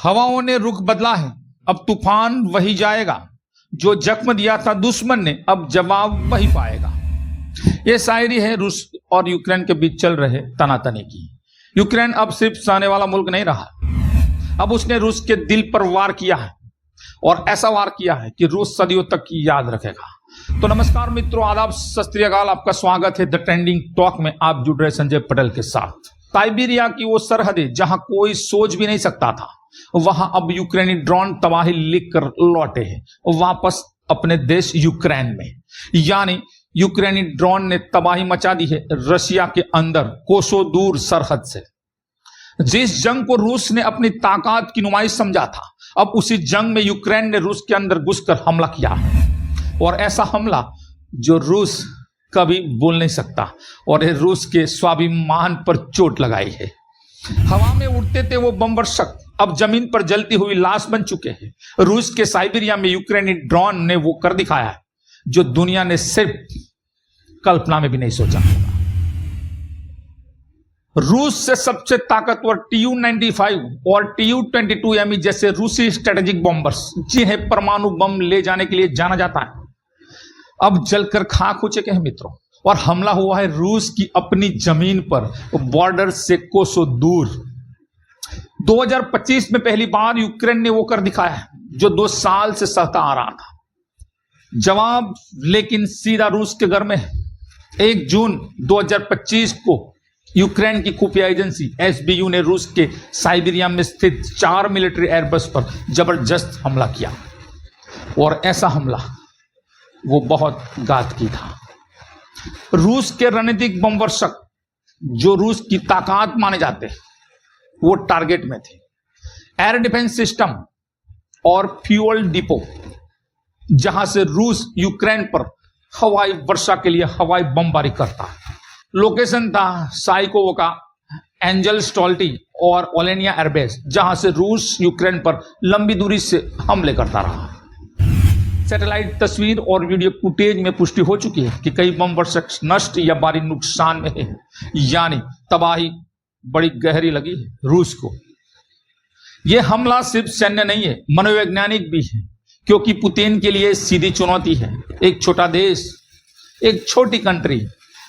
हवाओं ने रुख बदला है, अब तूफान वही जाएगा। जो जख्म दिया था दुश्मन ने, अब जवाब वही पाएगा। यह शायरी है रूस और यूक्रेन के बीच चल रहे तनातनी की। यूक्रेन अब सिर्फ सहने वाला मुल्क नहीं रहा, अब उसने रूस के दिल पर वार किया है, और ऐसा वार किया है कि रूस सदियों तक की याद रखेगा। तो नमस्कार मित्रों, आदाब, सत श्री अकाल, आपका स्वागत है द ट्रेंडिंग टॉक में। आप जुड़ रहे संजय पटेल के साथ। साइबेरिया की वो सरहदें जहां कोई सोच भी नहीं सकता था, वहां अब यूक्रेनी ड्रोन तबाही लिख कर लौटे हैं वापस अपने देश यूक्रेन में। यानी यूक्रेनी ड्रोन ने तबाही मचा दी है रशिया के अंदर कोसों दूर सरहद से। जिस जंग को रूस ने अपनी ताकत की नुमाइश समझा था, अब उसी जंग में यूक्रेन ने रूस के अंदर घुसकर हमला किया है, और ऐसा हमला जो रूस कभी भूल नहीं सकता, और ये रूस के स्वाभिमान पर चोट लगाई है। हवा में उड़ते थे वो बमवर्षक अब जमीन पर जलती हुई लाश बन चुके हैं। रूस के साइबेरिया में यूक्रेनी ड्रोन ने वो कर दिखाया है जो दुनिया ने सिर्फ कल्पना में भी नहीं सोचा होगा। रूस से सबसे ताकतवर Tu-95 और Tu-22M जैसे रूसी स्ट्रेटेजिक बॉम्बर्स, जिन्हें परमाणु बम ले जाने के लिए जाना जाता है, अब जलकर खाक हो चुके हैं मित्रों। और हमला हुआ है रूस की अपनी जमीन पर, बॉर्डर से कोसों दूर। 2025 में पहली बार यूक्रेन ने वो कर दिखाया है जो 2 साल से सहता आ रहा था। जवाब लेकिन सीधा रूस के घर में है। 1 जून 2025 को यूक्रेन की खुफिया एजेंसी SBU ने रूस के साइबेरिया में स्थित 4 मिलिट्री एयरबेस पर जबरदस्त हमला किया, और ऐसा हमला वो बहुत घातकी था। रूस के रणनीतिक बमवर्षक जो रूस की ताकत माने जाते हैं, वो टारगेट में थे। एयर डिफेंस सिस्टम और फ्यूल डिपो, जहां से रूस यूक्रेन पर हवाई वर्षा के लिए हवाई बमबारी करता है। लोकेशन था साइकोवोका, एंजल स्टॉल्टी और ओलेनिया एयरबेस, जहां से रूस यूक्रेन पर लंबी दूरी से हमले करता रहा। सैटेलाइट तस्वीर और वीडियो फुटेज में पुष्टि हो चुकी है कि कई बमवर्षक नष्ट या भारी नुकसान में है, यानी तबाही बड़ी गहरी लगी है रूस को। यह हमला सिर्फ सैन्य नहीं है, मनोवैज्ञानिक भी है, क्योंकि पुतिन के लिए सीधी चुनौती है। एक छोटा देश, एक छोटी कंट्री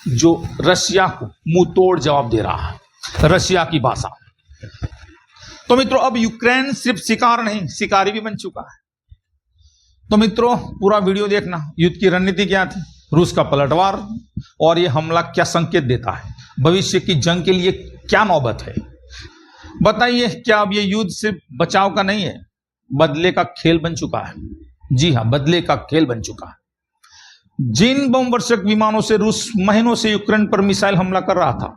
जो रशिया को मुंह तोड़ जवाब दे रहा है रशिया की भाषा। तो मित्रों, अब यूक्रेन सिर्फ शिकार नहीं, शिकारी भी बन चुका है। तो मित्रों, पूरा वीडियो देखना। युद्ध की रणनीति क्या थी, रूस का पलटवार, और यह हमला क्या संकेत देता है, भविष्य की जंग के लिए क्या नौबत है। बताइए, क्या अब यह युद्ध सिर्फ बचाव का नहीं है, बदले का खेल बन चुका है। जी हां, बदले का खेल बन चुका है। जिन बमवर्षक विमानों से रूस महीनों से यूक्रेन पर मिसाइल हमला कर रहा था,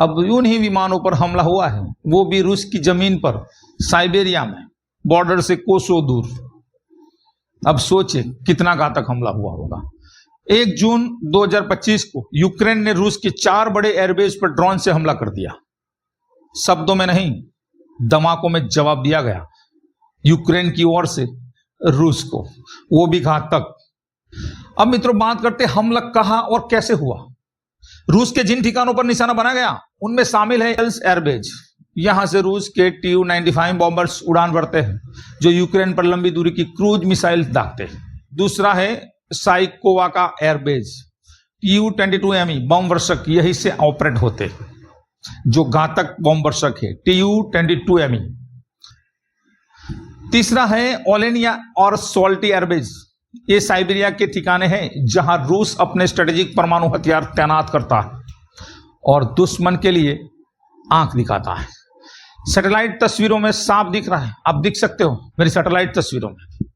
अब उन ही विमानों पर हमला हुआ है, वो भी रूस की जमीन पर, साइबेरिया में, बॉर्डर से कोसों दूर। अब सोचिए कितना घातक हमला हुआ होगा। 1 जून 2025 को यूक्रेन ने रूस के 4 बड़े एयरबेस पर ड्रोन से हमला कर दिया। शब्दों में नहीं, धमाकों में जवाब दिया गया यूक्रेन की ओर से रूस को, वो भी घातक। अब मित्रों, बात करते हमला कहां और कैसे हुआ। रूस के जिन ठिकानों पर निशाना बना गया, उनमें शामिल है एयरबेस। यहां से रूस के Tu-95 बॉम्बर्स उड़ान भरते हैं, जो यूक्रेन पर लंबी दूरी की क्रूज मिसाइल दागते हैं। दूसरा है साइकोवाका एयरबेस। Tu-22M बमवर्षक यहीं से ऑपरेट होते हैं, जो घातक बमवर्षक है Tu-22M। तीसरा है ओलेनिया और सोल्टी एयरबेस। ये साइबेरिया के ठिकाने हैं जहां रूस अपने स्ट्रेटेजिक परमाणु हथियार तैनात करता है और दुश्मन के लिए आंख दिखाता है। सैटेलाइट तस्वीरों में साफ दिख रहा है, आप देख सकते हो मेरी सैटेलाइट तस्वीरों में।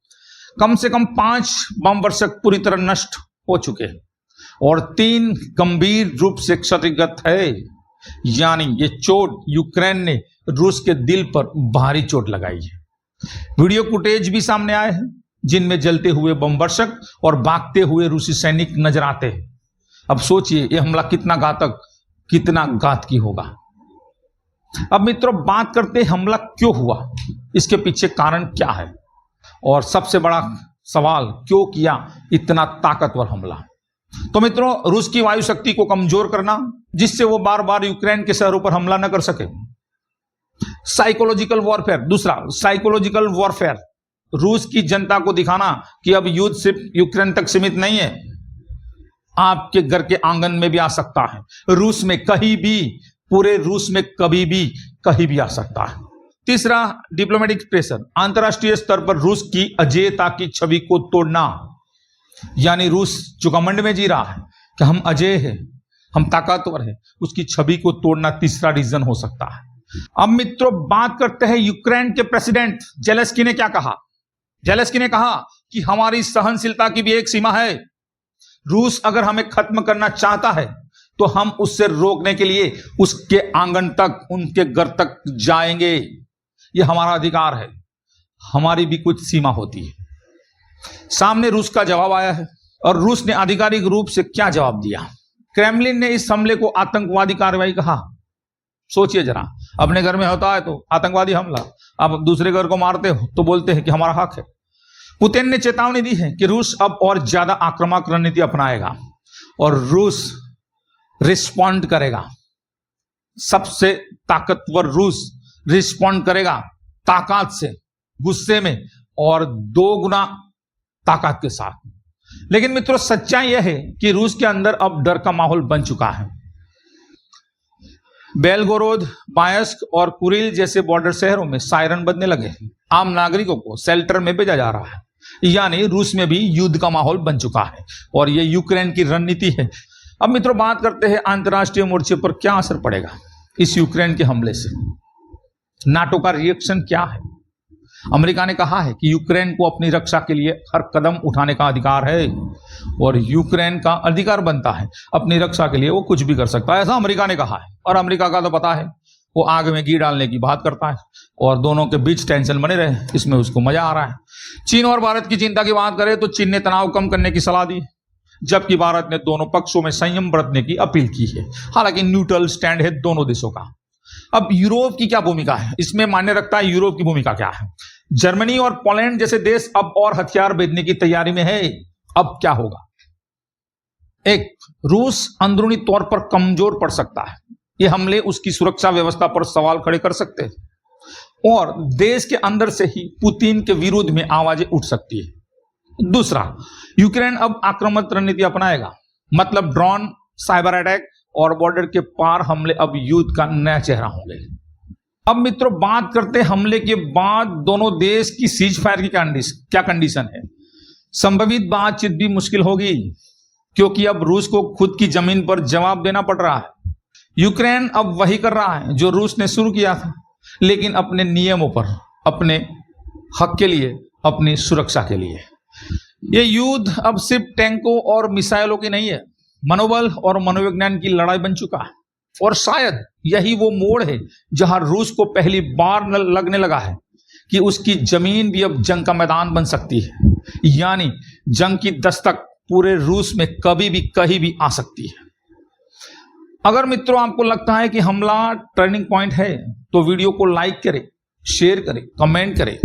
कम से कम 5 बमवर्षक पूरी तरह नष्ट हो चुके हैं, और 3 गंभीर रूप से क्षतिग्रस्त है। यानी ये चोट यूक्रेन ने रूस के दिल पर भारी चोट लगाई है। वीडियो फुटेज भी सामने आए हैं, जिनमें जलते हुए बमवर्षक और भागते हुए रूसी सैनिक नजर आते हैं। अब सोचिए यह हमला कितना घातक, कितना घातकी होगा। अब मित्रों, बात करते हैं हमला क्यों हुआ, इसके पीछे कारण क्या है, और सबसे बड़ा सवाल, क्यों किया इतना ताकतवर हमला। तो मित्रों, रूस की वायु शक्ति को कमजोर करना, जिससे वो बार बार यूक्रेन के शहरों पर हमला न कर सके। साइकोलॉजिकल वॉरफेयर, दूसरा साइकोलॉजिकल वॉरफेयर, रूस की जनता को दिखाना कि अब युद्ध सिर्फ यूक्रेन तक सीमित नहीं है, आपके घर के आंगन में भी आ सकता है, रूस में कहीं भी, पूरे रूस में कभी भी कहीं भी आ सकता है। तीसरा डिप्लोमेटिक प्रेशर, अंतरराष्ट्रीय स्तर पर रूस की अजेयता की छवि को तोड़ना, यानी रूस जो घमंड में जी रहा है कि हम अजेय हैं, हम ताकतवर हैं, उसकी छवि को तोड़ना तीसरा रीजन हो सकता है। अब मित्रों बात करते हैं यूक्रेन के प्रेसिडेंट जेलेंस्की ने क्या कहा। जेलेंस्की ने कहा कि हमारी सहनशीलता की भी एक सीमा है, रूस अगर हमें खत्म करना चाहता है तो हम उससे रोकने के लिए उसके आंगन तक, उनके घर तक जाएंगे, यह हमारा अधिकार है, हमारी भी कुछ सीमा होती है। सामने रूस का जवाब आया है और रूस ने आधिकारिक रूप से क्या जवाब दिया। क्रेमलिन ने इस हमले को आतंकवादी कार्रवाई कहा। सोचिए जरा, अपने घर में होता है तो आतंकवादी हमला, आप दूसरे घर को मारते हो तो बोलते हैं कि हमारा हक है। पुतिन ने चेतावनी दी है कि रूस अब और ज्यादा आक्रामक रणनीति अपनाएगा और रूस रिस्पॉन्ड करेगा, सबसे ताकतवर रूस रिस्पॉन्ड करेगा ताकत से, गुस्से में और 2 गुना ताकत के साथ। लेकिन मित्रों सच्चाई यह है कि रूस के अंदर अब डर का माहौल बन चुका है। बेलगोरोद, बायस्क और कुरिल जैसे बॉर्डर शहरों में सायरन बजने लगे, आम नागरिकों को शेल्टर में भेजा जा रहा है, यानी रूस में भी युद्ध का माहौल बन चुका है और यह यूक्रेन की रणनीति है। अब मित्रों बात करते हैं अंतर्राष्ट्रीय मोर्चे पर क्या असर पड़ेगा इस यूक्रेन के हमले से। नाटो का रिएक्शन क्या है। अमेरिका ने कहा है कि यूक्रेन को अपनी रक्षा के लिए हर कदम उठाने का अधिकार है और यूक्रेन का अधिकार बनता है अपनी रक्षा के लिए वो कुछ भी कर सकता है, ऐसा अमेरिका ने कहा है। और अमेरिका का तो पता है, वो आग में घी डालने की बात करता है और दोनों के बीच टेंशन बने रहे, इसमें उसको मजा आ रहा है। चीन और भारत की चिंता की बात करें तो चीन ने तनाव कम करने की सलाह दी, जबकि भारत ने दोनों पक्षों में संयम बरतने की अपील की है। हालांकि न्यूट्रल स्टैंड है दोनों देशों का। अब यूरोप की क्या भूमिका है, इसमें मान्य रखता है यूरोप की भूमिका क्या है। जर्मनी और पोलैंड जैसे देश अब और हथियार भेजने की तैयारी में है। अब क्या होगा, एक, रूस अंदरूनी तौर पर कमजोर पड़ सकता है, ये हमले उसकी सुरक्षा व्यवस्था पर सवाल खड़े कर सकते हैं और देश के अंदर से ही पुतिन के विरुद्ध में आवाजें उठ सकती है। दूसरा, यूक्रेन अब आक्रामक रणनीति अपनाएगा, मतलब ड्रोन, साइबर अटैक और बॉर्डर के पार हमले अब युद्ध का नया चेहरा होंगे। अब मित्रों बात करते हैं हमले के बाद दोनों देश की सीज फायर की क्या कंडीशन है। संभवित बातचीत भी मुश्किल होगी क्योंकि अब रूस को खुद की जमीन पर जवाब देना पड़ रहा है। यूक्रेन अब वही कर रहा है जो रूस ने शुरू किया था, लेकिन अपने नियमों पर, अपने हक के लिए, अपनी सुरक्षा के लिए। यह युद्ध अब सिर्फ टैंकों और मिसाइलों की नहीं है, मनोबल और मनोविज्ञान की लड़ाई बन चुका है। और शायद यही वो मोड़ है जहां रूस को पहली बार लगने लगा है कि उसकी जमीन भी अब जंग का मैदान बन सकती है, यानी जंग की दस्तक पूरे रूस में कभी भी कहीं भी आ सकती है। अगर मित्रों आपको लगता है कि हमला टर्निंग पॉइंट है तो वीडियो को लाइक करें, शेयर करें, कमेंट करें।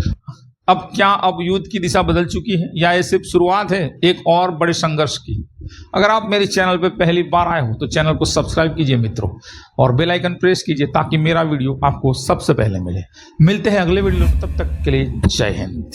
अब क्या अब युद्ध की दिशा बदल चुकी है या ये सिर्फ शुरुआत है एक और बड़े संघर्ष की। अगर आप मेरे चैनल पर पहली बार आए हो तो चैनल को सब्सक्राइब कीजिए मित्रों और बेल आइकन प्रेस कीजिए ताकि मेरा वीडियो आपको सबसे पहले मिले। मिलते हैं अगले वीडियो में, तब तक के लिए जय हिंद।